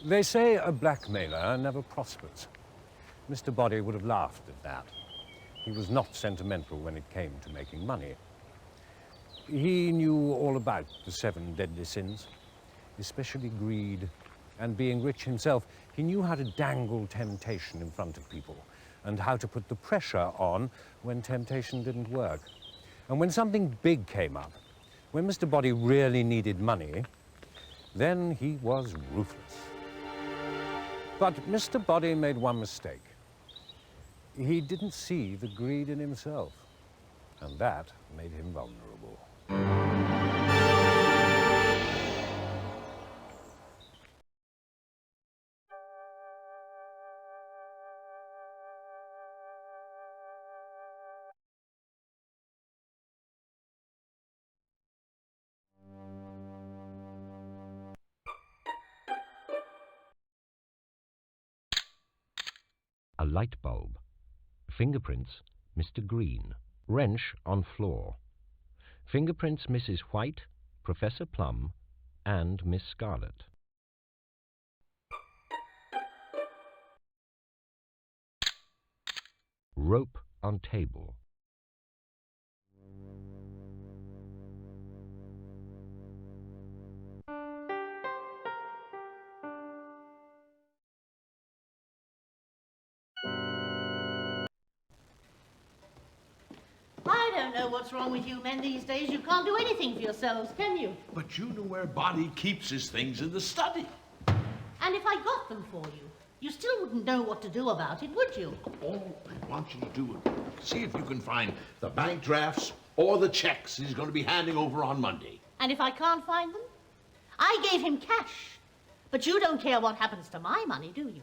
They say a blackmailer never prospers. Mr. Boddy would have laughed at that. He was not sentimental when it came to making money. He knew all about the 7 deadly sins, especially greed. And being rich himself, he knew how to dangle temptation in front of people and how to put the pressure on when temptation didn't work. And when something big came up, when Mr. Boddy really needed money, then he was ruthless. But Mr. Boddy made one mistake. He didn't see the greed in himself, and that made him vulnerable. A light bulb. Fingerprints, Mr. Green. Wrench on floor. Fingerprints, Mrs. White, Professor Plum, and Miss Scarlett. Rope on table. I don't know what's wrong with you men these days. You can't do anything for yourselves, can you? But you know where Boddy keeps his things in the study. And if I got them for you, you still wouldn't know what to do about it, would you? All I want you to do is see if you can find the bank drafts or the checks he's going to be handing over on Monday. And if I can't find them? I gave him cash. But you don't care what happens to my money, do you?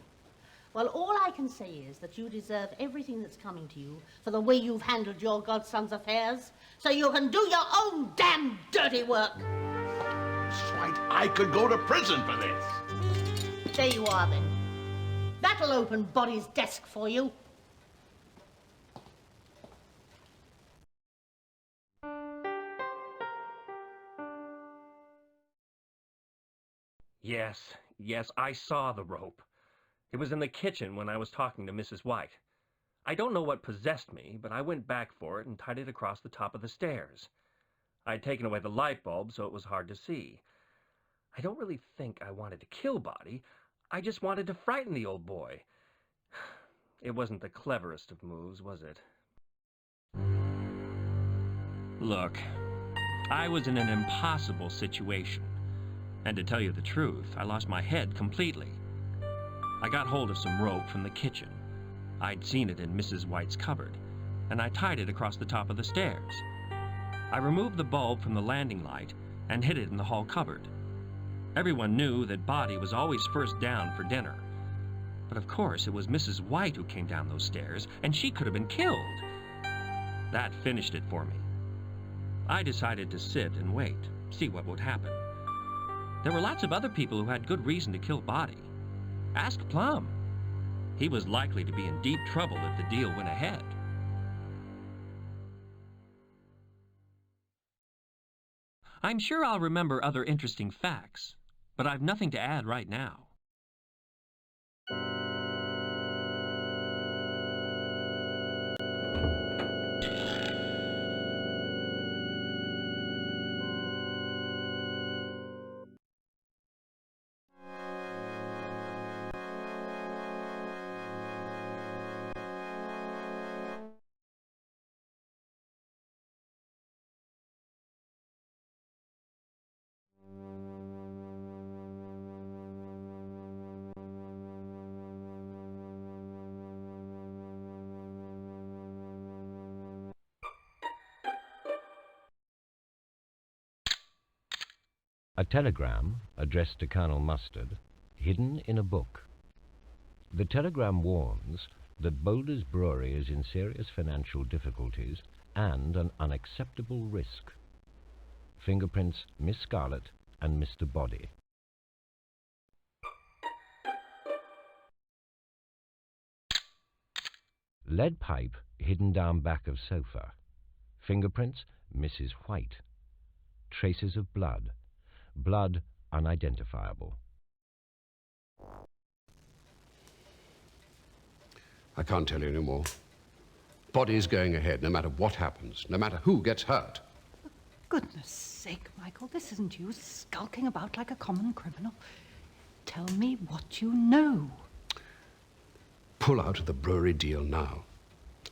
Well, all I can say is that you deserve everything that's coming to you for the way you've handled your godson's affairs, so you can do your own damn dirty work. Mrs. White, I could go to prison for this. There you are, then. That'll open Boddy's desk for you. Yes, I saw the rope. It was in the kitchen when I was talking to Mrs. White. I don't know what possessed me, but I went back for it and tied it across the top of the stairs. I'd taken away the light bulb, so it was hard to see. I don't really think I wanted to kill Boddy. I just wanted to frighten the old boy. It wasn't the cleverest of moves, was it? Look, I was in an impossible situation. And to tell you the truth, I lost my head completely. I got hold of some rope from the kitchen. I'd seen it in Mrs. White's cupboard, and I tied it across the top of the stairs. I removed the bulb from the landing light and hid it in the hall cupboard. Everyone knew that Boddy was always first down for dinner. But of course, it was Mrs. White who came down those stairs, and she could have been killed. That finished it for me. I decided to sit and wait, see what would happen. There were lots of other people who had good reason to kill Boddy. Ask Plum. He was likely to be in deep trouble if the deal went ahead. I'm sure I'll remember other interesting facts, but I've nothing to add right now. A telegram addressed to Colonel Mustard, hidden in a book. The telegram warns that Boulder's Brewery is in serious financial difficulties and an unacceptable risk. Fingerprints, Miss Scarlett and Mr. Boddy. Lead pipe hidden down back of sofa. Fingerprints, Mrs. White. Traces of blood. Blood unidentifiable. I can't tell you any more. Boddy's going ahead, no matter what happens, no matter who gets hurt. For goodness sake, Michael, this isn't you skulking about like a common criminal. Tell me what you know. Pull out of the brewery deal now.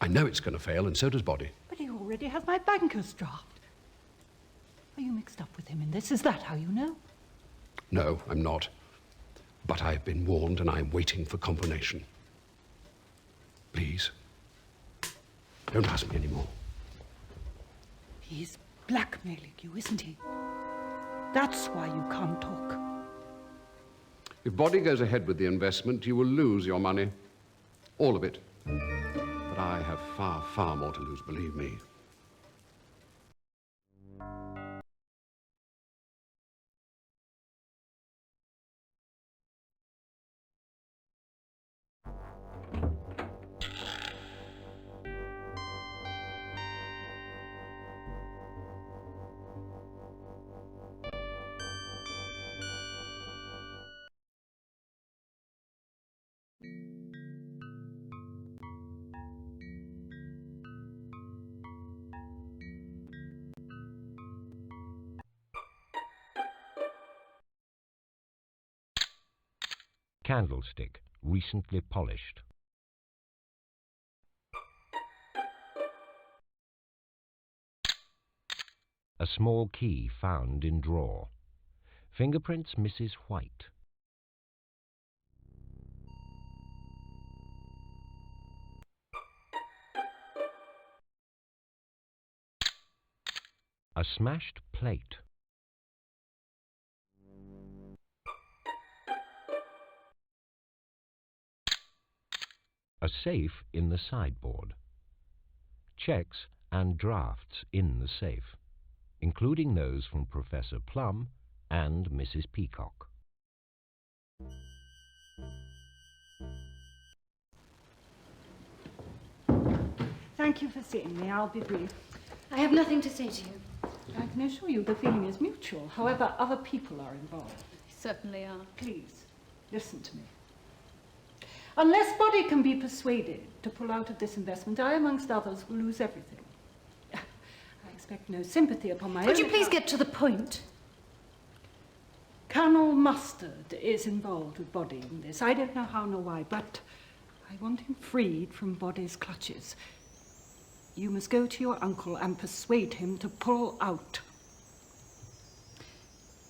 I know it's going to fail, and so does Boddy. But he already has my banker's draft. Are you mixed up with him in this? Is that how you know? No, I'm not. But I've been warned, and I'm waiting for confirmation. Please, don't ask me anymore. He's blackmailing you, isn't he? That's why you can't talk. If Boddy goes ahead with the investment, you will lose your money. All of it. But I have far, far more to lose, believe me. Candlestick, recently polished. A small key found in drawer. Fingerprints Mrs. White. A smashed plate. A safe in the sideboard. Checks and drafts in the safe, including those from Professor Plum and Mrs. Peacock. Thank you for seeing me. I'll be brief. I have nothing to say to you. I can assure you the feeling is mutual. However, other people are involved. They certainly are. Please, listen to me. Unless Boddy can be persuaded to pull out of this investment, I, amongst others, will lose everything. I expect no sympathy upon my own. Could you please get to the point? Colonel Mustard is involved with Boddy in this. I don't know how nor why, but I want him freed from Boddy's clutches. You must go to your uncle and persuade him to pull out.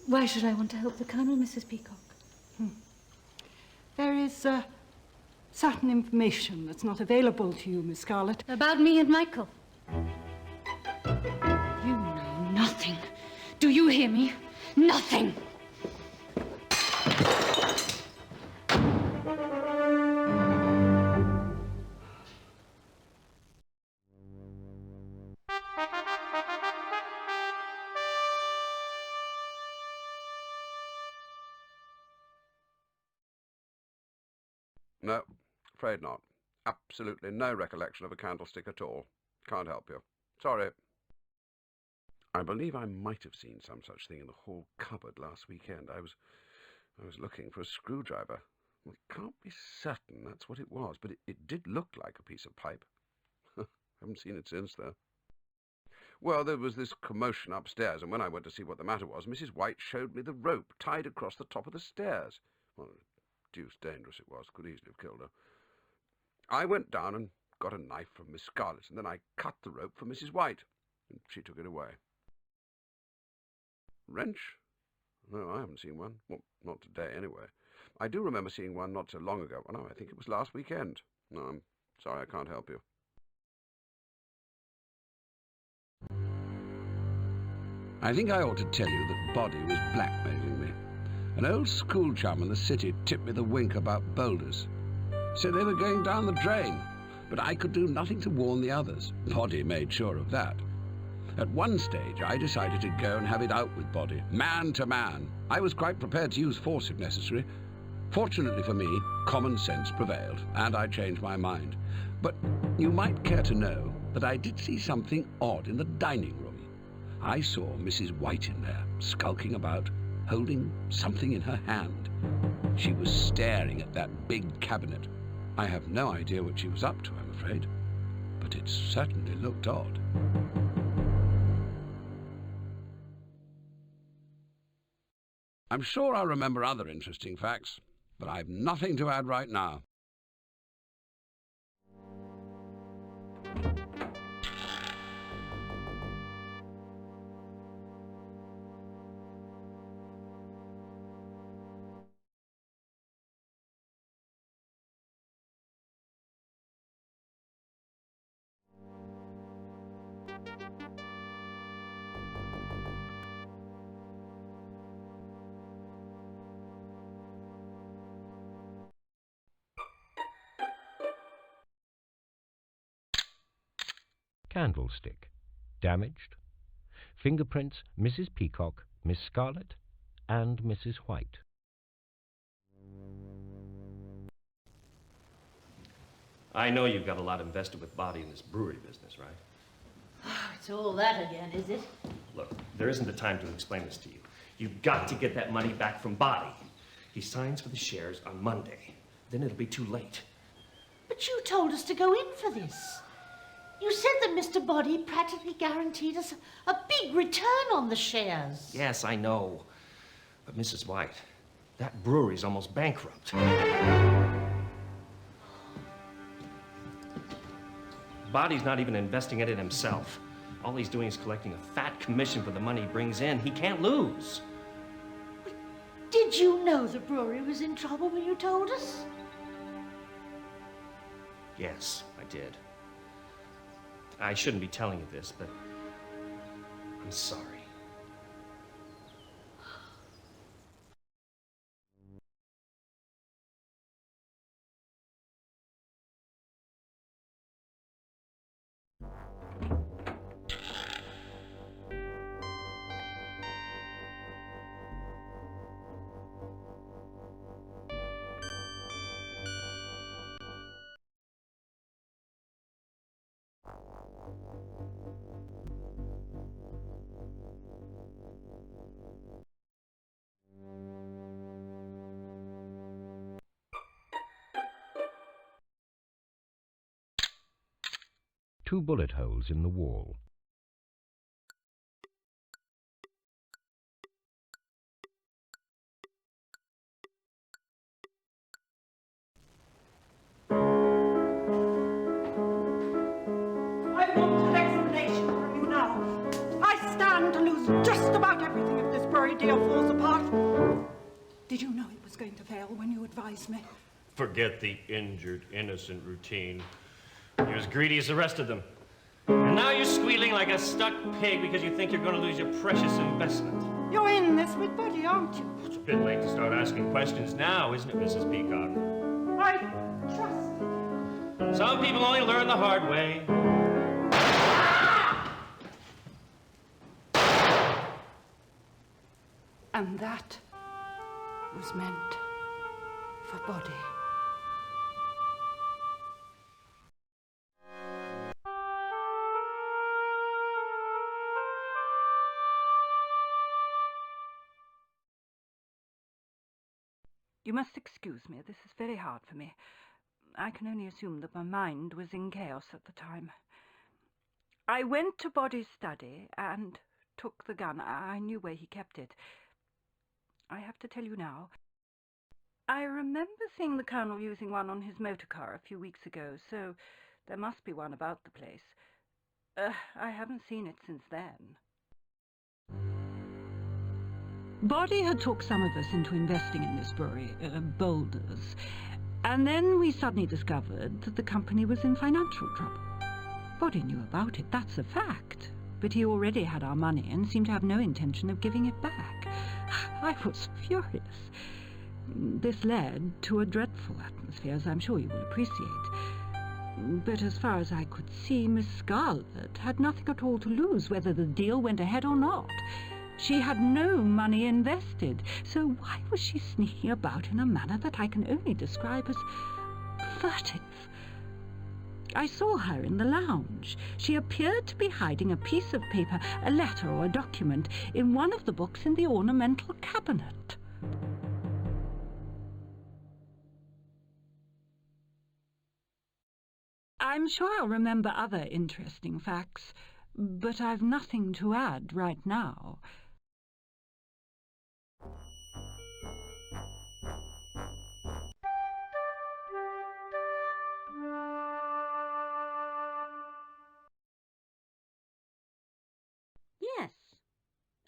Why should I want to help the Colonel, Mrs. Peacock? There is certain information that's not available to you, Miss Scarlett. About me and Michael. You know nothing. Do you hear me? Nothing. No, afraid not. Absolutely no recollection of a candlestick at all. Can't help you. Sorry. I believe I might have seen some such thing in the hall cupboard last weekend. I was looking for a screwdriver. Well, can't be certain that's what it was, but it did look like a piece of pipe. Haven't seen it since, though. Well, there was this commotion upstairs, and when I went to see what the matter was, Mrs. White showed me the rope tied across the top of the stairs. Well, deuced dangerous it was. Could easily have killed her. I went down and got a knife from Miss Scarlett, and then I cut the rope for Mrs. White, and she took it away. Wrench? No, I haven't seen one. Well, not today, anyway. I do remember seeing one not so long ago. Oh, no, I think it was last weekend. No, I'm sorry, I can't help you. I think I ought to tell you that Boddy was blackmailing me. An old school chum in the city tipped me the wink about Boulders. Said they were going down the drain, but I could do nothing to warn the others. Boddy made sure of that. At one stage, I decided to go and have it out with Boddy, man to man. I was quite prepared to use force if necessary. Fortunately for me, common sense prevailed, and I changed my mind. But you might care to know that I did see something odd in the dining room. I saw Mrs. White in there, skulking about, holding something in her hand. She was staring at that big cabinet. I have no idea what she was up to, I'm afraid, but it certainly looked odd. I'm sure I'll remember other interesting facts, but I've nothing to add right now. Candlestick. Damaged. Fingerprints Mrs. Peacock, Miss Scarlett, and Mrs. White. I know you've got a lot invested with Boddy in this brewery business, right? It's all that again, is it? Look, there isn't the time to explain this to you. You've got to get that money back from Boddy. He signs for the shares on Monday. Then it'll be too late. But you told us to go in for this. You said that Mr. Boddy practically guaranteed us a big return on the shares. Yes, I know. But Mrs. White, that brewery's almost bankrupt. Boddy's not even investing it in himself. All he's doing is collecting a fat commission for the money he brings in. He can't lose. Did you know the brewery was in trouble when you told us? Yes, I did. I shouldn't be telling you this, but I'm sorry. Two bullet holes in the wall. I want an explanation from you now. I stand to lose just about everything if this brewery deal falls apart. Did you know it was going to fail when you advised me? Forget the injured, innocent routine. You're as greedy as the rest of them. And now you're squealing like a stuck pig because you think you're going to lose your precious investment. You're in this with Boddy, aren't you? It's a bit late to start asking questions now, isn't it, Mrs. Peacock? I trusted. Some people only learn the hard way. And that was meant for Boddy. You must excuse me. This is very hard for me. I can only assume that my mind was in chaos at the time. I went to Boddy's study and took the gun. I knew where he kept it. I have to tell you now. I remember seeing the Colonel using one on his motor car a few weeks ago, so there must be one about the place. I haven't seen it since then. Boddy had talked some of us into investing in this brewery, Boulder's, and then we suddenly discovered that the company was in financial trouble. Boddy knew about it, that's a fact, but he already had our money and seemed to have no intention of giving it back. I was furious. This led to a dreadful atmosphere, as I'm sure you will appreciate. But as far as I could see, Miss Scarlett had nothing at all to lose, whether the deal went ahead or not. She had no money invested, so why was she sneaking about in a manner that I can only describe as furtive? I saw her in the lounge. She appeared to be hiding a piece of paper, a letter or a document, in one of the books in the ornamental cabinet. I'm sure I'll remember other interesting facts, but I've nothing to add right now. Yes,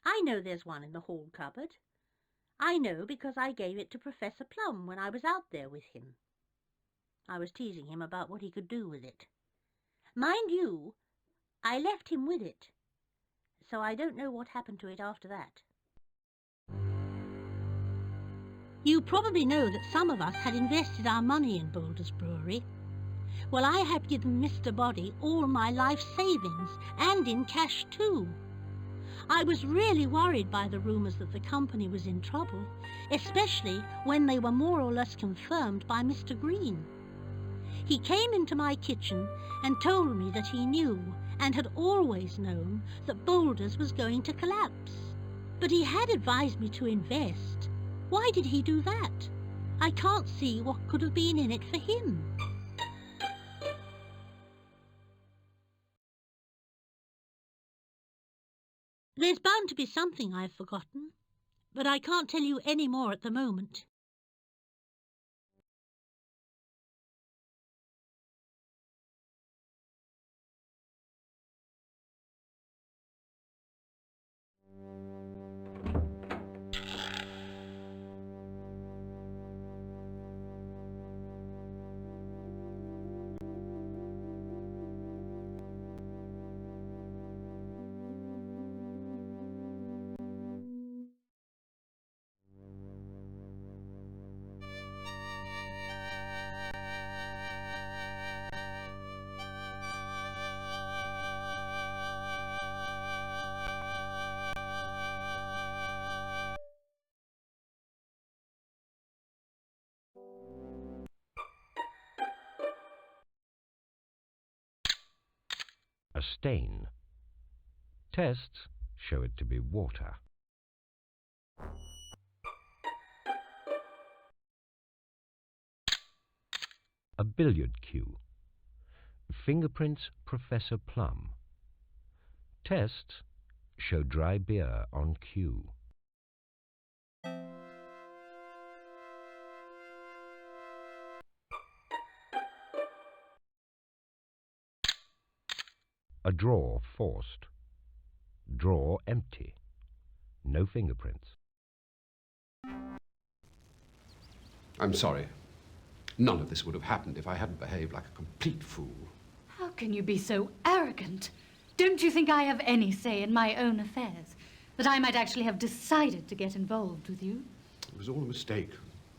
I know there's one in the hall cupboard. I know because I gave it to Professor Plum when I was out there with him. I was teasing him about what he could do with it. Mind you, I left him with it, so I don't know what happened to it after that. You probably know that some of us had invested our money in Boulder's Brewery. Well, I had given Mr. Boddy all my life savings, and in cash too. I was really worried by the rumours that the company was in trouble, especially when they were more or less confirmed by Mr. Green. He came into my kitchen and told me that he knew, and had always known, that Boulder's was going to collapse. But he had advised me to invest. Why did he do that? I can't see what could have been in it for him. There's bound to be something I've forgotten, but I can't tell you any more at the moment. A stain. Tests show it to be water. A billiard cue. Fingerprints Professor Plum. Tests show dry beer on cue. A drawer forced. Drawer empty. No fingerprints. I'm sorry. None of this would have happened if I hadn't behaved like a complete fool. How can you be so arrogant? Don't you think I have any say in my own affairs? That I might actually have decided to get involved with you? It was all a mistake.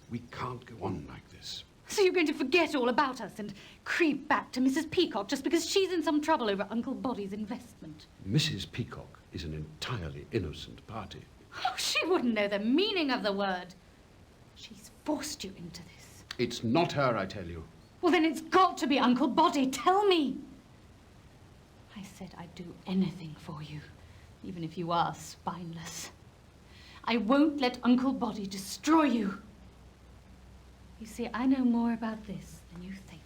We can't go on like this. So you're going to forget all about us and creep back to Mrs. Peacock just because she's in some trouble over Uncle Boddy's investment? Mrs. Peacock is an entirely innocent party. Oh, she wouldn't know the meaning of the word. She's forced you into this. It's not her, I tell you. Well, then it's got to be Uncle Boddy. Tell me. I said I'd do anything for you, even if you are spineless. I won't let Uncle Boddy destroy you. You see, I know more about this than you think.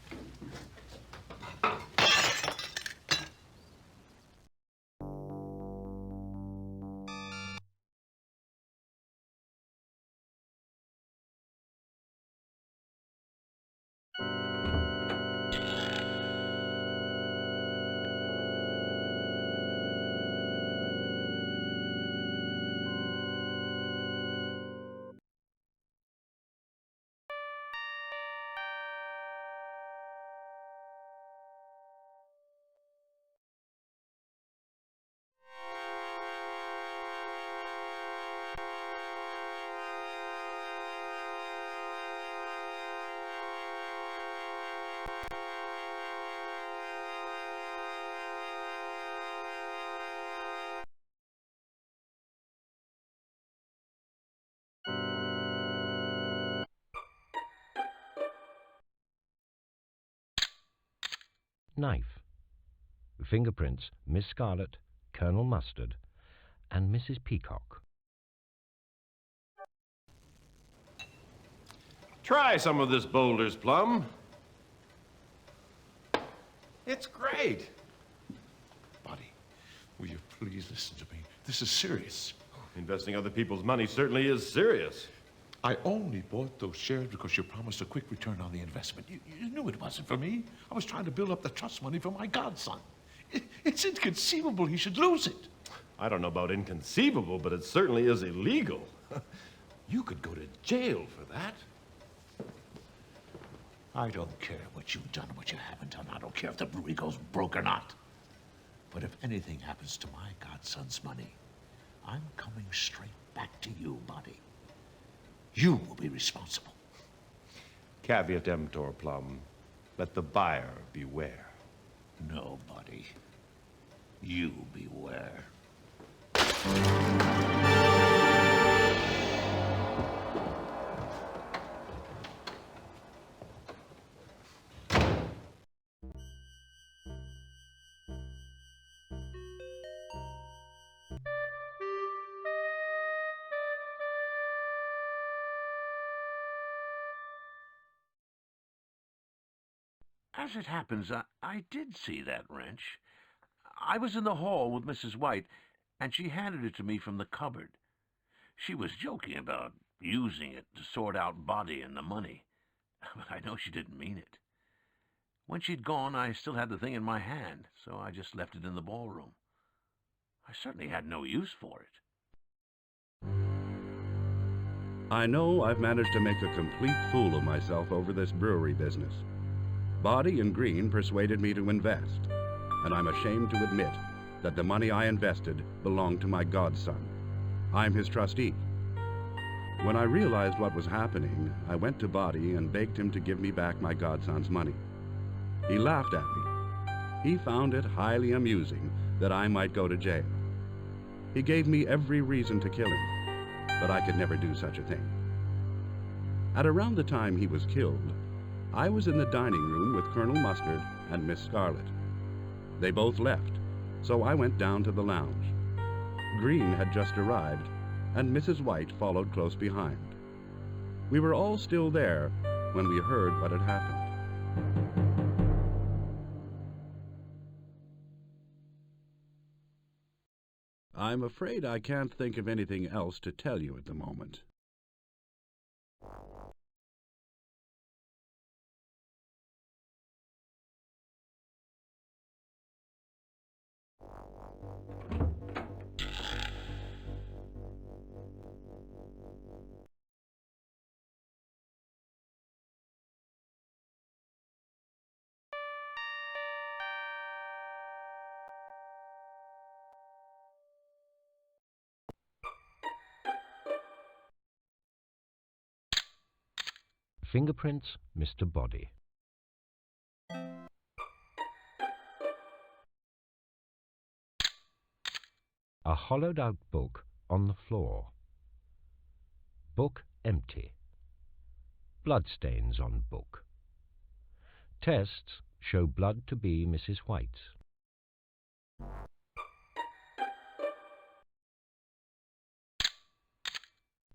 Knife. Fingerprints Miss Scarlett, Colonel Mustard, and Mrs. Peacock. Try some of this Boulder's Plum. It's great. Buddy, will you please listen to me? This is serious. Investing other people's money certainly is serious. I only bought those shares because you promised a quick return on the investment. You knew it wasn't for me. I was trying to build up the trust money for my godson. It's inconceivable he should lose it. I don't know about inconceivable, but it certainly is illegal. You could go to jail for that. I don't care what you've done or what you haven't done. I don't care if the brewery goes broke or not. But if anything happens to my godson's money, I'm coming straight back to you, Boddy. You will be responsible. Caveat emptor, Plum. Let the buyer beware. No, Boddy. You beware. As it happens, I did see that wrench. I was in the hall with Mrs. White, and she handed it to me from the cupboard. She was joking about using it to sort out Boddy and the money, but I know she didn't mean it. When she'd gone, I still had the thing in my hand, so I just left it in the ballroom. I certainly had no use for it. I know I've managed to make a complete fool of myself over this brewery business. Boddy and Green persuaded me to invest, and I'm ashamed to admit that the money I invested belonged to my godson. I'm his trustee. When I realized what was happening, I went to Boddy and begged him to give me back my godson's money. He laughed at me. He found it highly amusing that I might go to jail. He gave me every reason to kill him, but I could never do such a thing. At around the time he was killed, I was in the dining room with Colonel Mustard and Miss Scarlett. They both left, so I went down to the lounge. Green had just arrived, and Mrs. White followed close behind. We were all still there when we heard what had happened. I'm afraid I can't think of anything else to tell you at the moment. Fingerprints, Mr. Boddy. A hollowed-out book on the floor. Book empty. Bloodstains on book. Tests show blood to be Mrs. White's.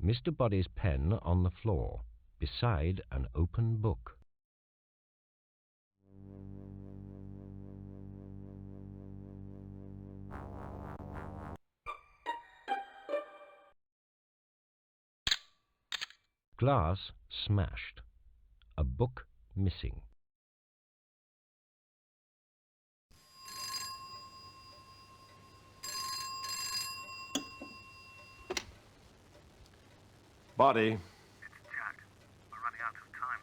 Mr. Boddy's pen on the floor, beside an open book. Glass smashed. A book missing. Boddy. Out of time.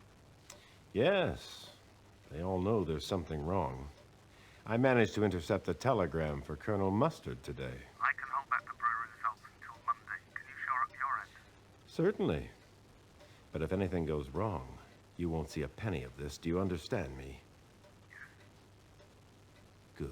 Yes. They all know there's something wrong. I managed to intercept the telegram for Colonel Mustard today. I can hold back the brewery results until Monday. Can you shore up your end? Certainly. But if anything goes wrong, you won't see a penny of this. Do you understand me? Good.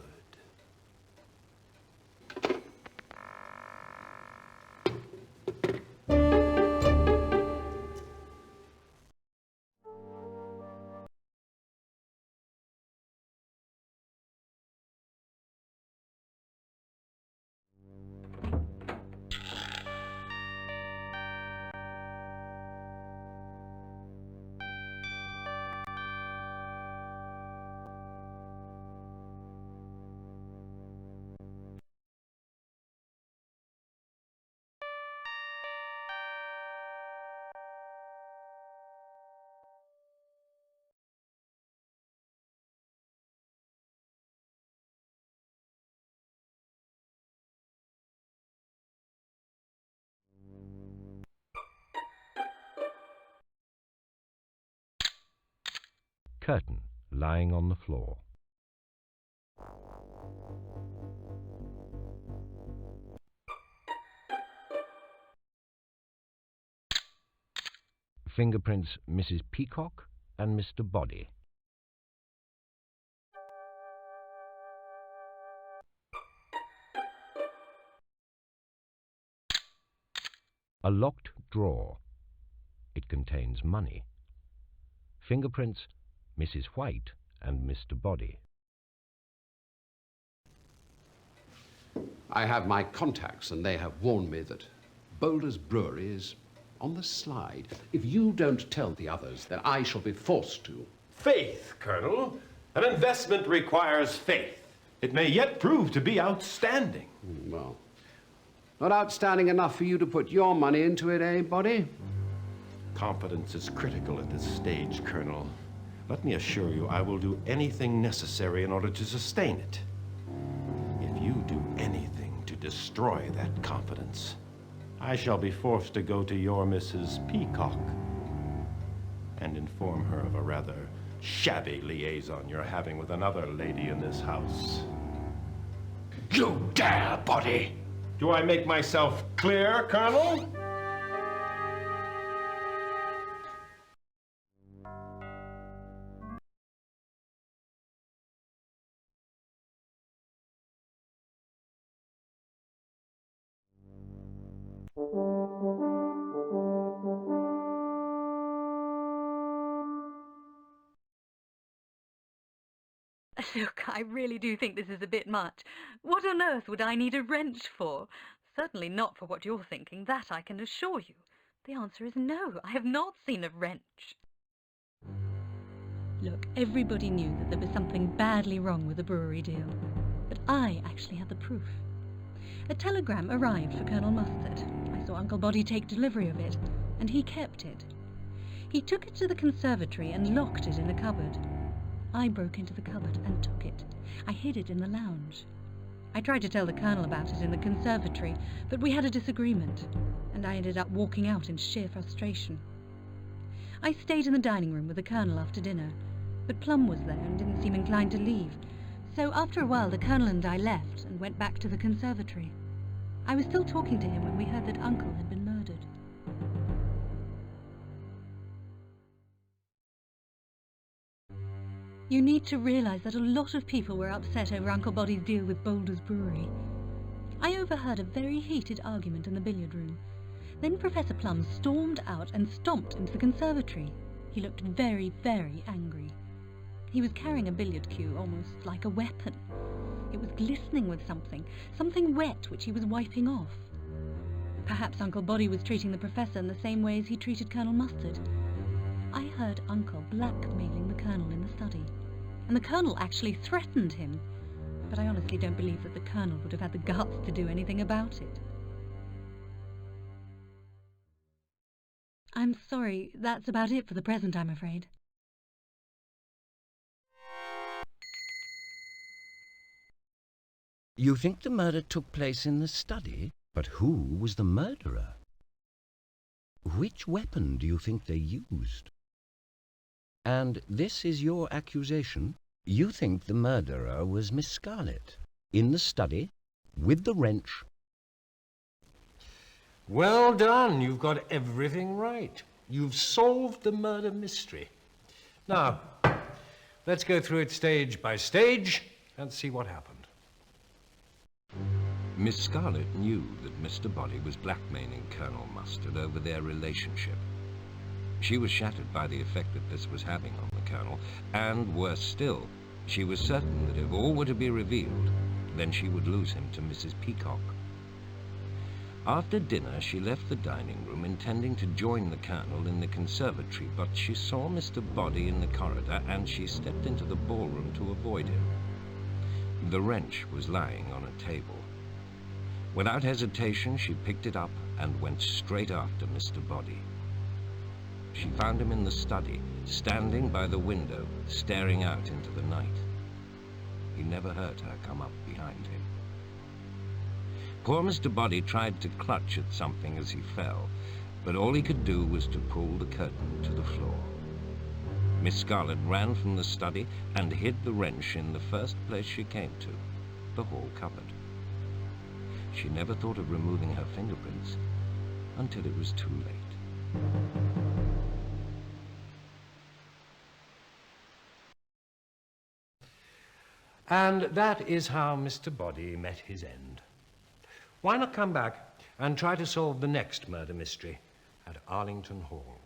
curtain lying on the floor. Fingerprints Mrs. Peacock and Mr. Boddy. A locked drawer. It contains money. Fingerprints Mrs. White and Mr. Boddy. I have my contacts, and they have warned me that Boulder's Brewery is on the slide. If you don't tell the others, then I shall be forced to. Faith, Colonel. An investment requires faith. It may yet prove to be outstanding. Well, not outstanding enough for you to put your money into it, eh, Boddy? Confidence is critical at this stage, Colonel. Let me assure you I will do anything necessary in order to sustain it. If you do anything to destroy that confidence, I shall be forced to go to your Mrs. Peacock and inform her of a rather shabby liaison you're having with another lady in this house. You dare, Boddy! Do I make myself clear, Colonel? Look, I really do think this is a bit much. What on earth would I need a wrench for? Certainly not for what you're thinking, that I can assure you. The answer is no, I have not seen a wrench. Look, everybody knew that there was something badly wrong with the brewery deal, but I actually had the proof. A telegram arrived for Colonel Mustard. I saw Uncle Boddy take delivery of it, and he kept it. He took it to the conservatory and locked it in a cupboard. I broke into the cupboard and took it. I hid it in the lounge. I tried to tell the Colonel about it in the conservatory, but we had a disagreement, and I ended up walking out in sheer frustration. I stayed in the dining room with the Colonel after dinner, but Plum was there and didn't seem inclined to leave, so after a while the Colonel and I left and went back to the conservatory. I was still talking to him when we heard that Uncle had been murdered. You need to realize that a lot of people were upset over Uncle Boddy's deal with Boulder's Brewery. I overheard a very heated argument in the billiard room. Then Professor Plum stormed out and stomped into the conservatory. He looked very, very angry. He was carrying a billiard cue, almost like a weapon. It was glistening with something wet which he was wiping off. Perhaps Uncle Boddy was treating the Professor in the same way as he treated Colonel Mustard. I heard Uncle blackmailing the Colonel in the study, and the Colonel actually threatened him, but I honestly don't believe that the Colonel would have had the guts to do anything about it. I'm sorry, that's about it for the present, I'm afraid. You think the murder took place in the study? But who was the murderer? Which weapon do you think they used? And this is your accusation? You think the murderer was Miss Scarlett, in the study, with the wrench? Well done. You've got everything right. You've solved the murder mystery. Now, let's go through it stage by stage and see what happened. Miss Scarlett knew that Mr. Boddy was blackmailing Colonel Mustard over their relationship. She was shattered by the effect that this was having on the Colonel, and worse still, she was certain that if all were to be revealed, then she would lose him to Mrs. Peacock. After dinner, she left the dining room, intending to join the Colonel in the conservatory, but she saw Mr. Boddy in the corridor, and she stepped into the ballroom to avoid him. The wrench was lying on a table. Without hesitation, she picked it up and went straight after Mr. Boddy. She found him in the study, standing by the window, staring out into the night. He never heard her come up behind him. Poor Mr. Boddy tried to clutch at something as he fell, but all he could do was to pull the curtain to the floor. Miss Scarlett ran from the study and hid the wrench in the first place she came to, the hall cupboard. She never thought of removing her fingerprints until it was too late. And that is how Mr. Boddy met his end. Why not come back and try to solve the next murder mystery at Arlington Hall?